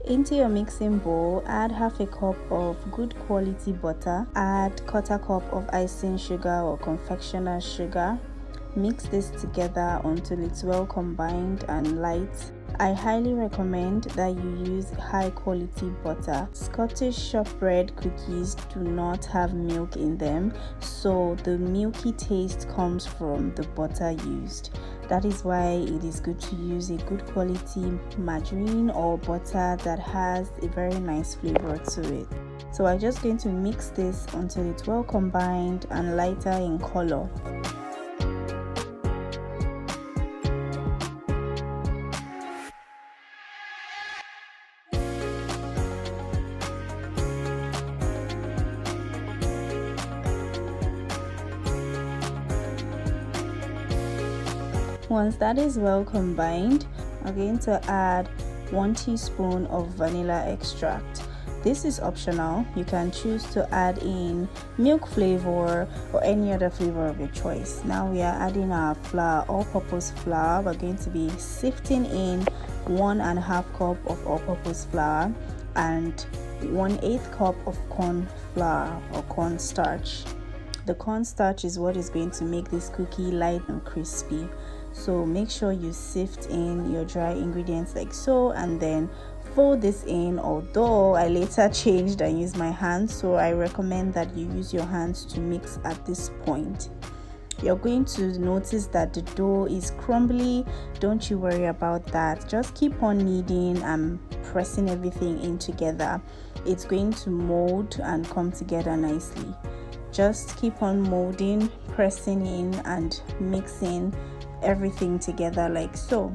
Into your mixing bowl, add half a cup of good quality butter, add 1/4 cup of icing sugar or confectioner sugar. Mix this together until it's well combined and light. I highly recommend that you use high quality butter. Scottish shortbread cookies do not have milk in them, so the milky taste comes from the butter used. That is why it is good to use a good quality margarine or butter that has a very nice flavor to it. So I'm just going to mix this until it's well combined and lighter in color. Once that is well combined, I'm going to add 1 teaspoon of vanilla extract. This is optional. You can choose to add in milk flavor or any other flavor of your choice. Now we are adding our flour, all-purpose flour. We're going to be sifting in 1.5 cup of all-purpose flour and 1/8 cup of corn flour or corn starch. The cornstarch is what is going to make this cookie light and crispy. So make sure you sift in your dry ingredients like so and then fold this in, although I later changed and used my hands, so I recommend that you use your hands to mix at this point. You're going to notice that the dough is crumbly. Don't you worry about that. Just keep on kneading and pressing everything in together. It's going to mold and come together nicely. Just keep on molding, pressing in and mixing everything together like so.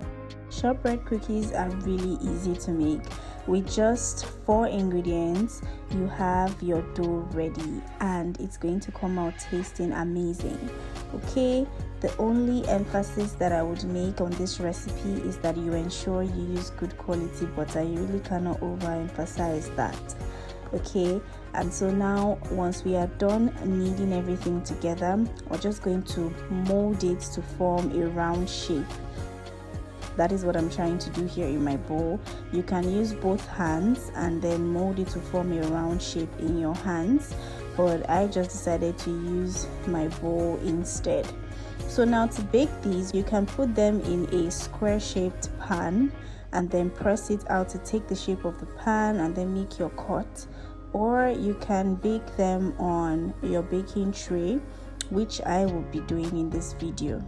Shortbread cookies are really easy to make. With just 4 ingredients, you have your dough ready and it's going to come out tasting amazing. Okay, the only emphasis that I would make on this recipe is that you ensure you use good quality butter. You really cannot overemphasize that. Okay, and so now once we are done kneading everything together, we're just going to mold it to form a round shape. That is what I'm trying to do here in my bowl. You can use both hands and then mold it to form a round shape in your hands, but I just decided to use my bowl instead. So now to bake these, you can put them in a square shaped pan and then press it out to take the shape of the pan and then make your cut, or you can bake them on your baking tray, which I will be doing in this video.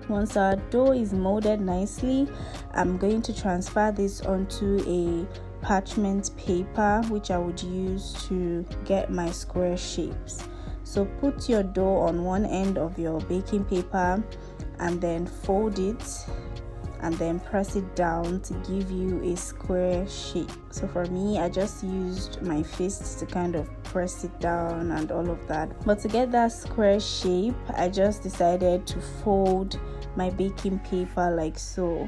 Once our dough is molded nicely, I'm going to transfer this onto a parchment paper, which I would use to get my square shapes. So put your dough on one end of your baking paper and then fold it and then press it down to give you a square shape. So for me, I just used my fist to kind of press it down and all of that. But to get that square shape, I just decided to fold my baking paper like so.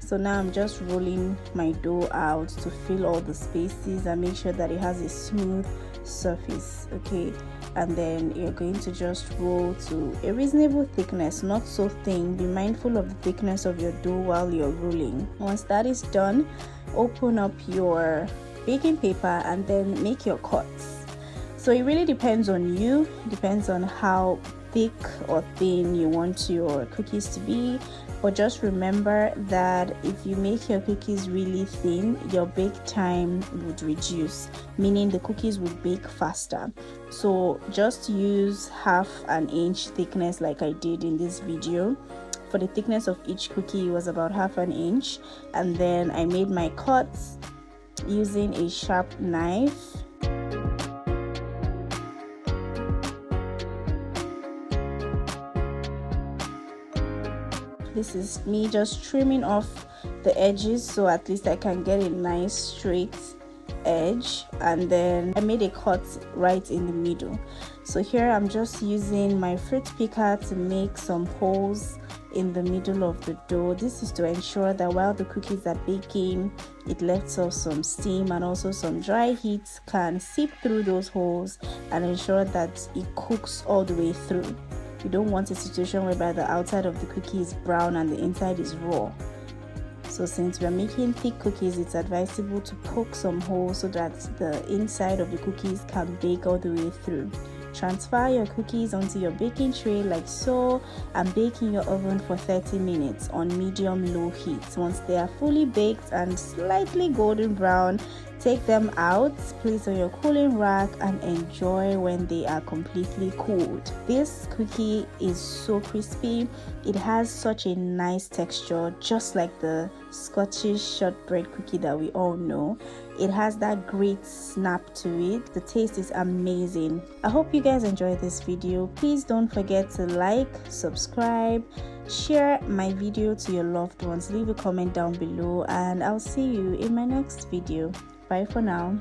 So now I'm just rolling my dough out to fill all the spaces and make sure that it has a smooth surface. Okay, and then you're going to just roll to a reasonable thickness, not so thin. Be mindful of the thickness of your dough while you're rolling. Once that is done, open up your baking paper and then make your cuts. So it really depends on you. It depends on how thick or thin you want your cookies to be, but just remember that if you make your cookies really thin, your bake time would reduce, meaning the cookies would bake faster. So just use 1/2 inch thickness like I did in this video. For the thickness of each cookie, it was about 1/2 inch, and then I made my cuts using a sharp knife. This is me just trimming off the edges so at least I can get a nice straight edge, and then I made a cut right in the middle. So here I'm just using my fruit picker to make some holes in the middle of the dough. This is to ensure that while the cookies are baking, it lets off some steam, and also some dry heat can seep through those holes and ensure that it cooks all the way through. You don't want a situation whereby the outside of the cookie is brown and the inside is raw. So since we're making thick cookies, it's advisable to poke some holes so that the inside of the cookies can bake all the way through. Transfer your cookies onto your baking tray like so and bake in your oven for 30 minutes on medium-low heat. Once they are fully baked and slightly golden brown, take them out, place on your cooling rack and enjoy when they are completely cooled. This cookie is so crispy. It has such a nice texture, just like the Scottish shortbread cookie that we all know. It has that great snap to it. The taste is amazing. I hope you guys enjoyed this video. Please don't forget to like, subscribe, share my video to your loved ones, leave a comment down below, and I'll see you in my next video. Bye for now.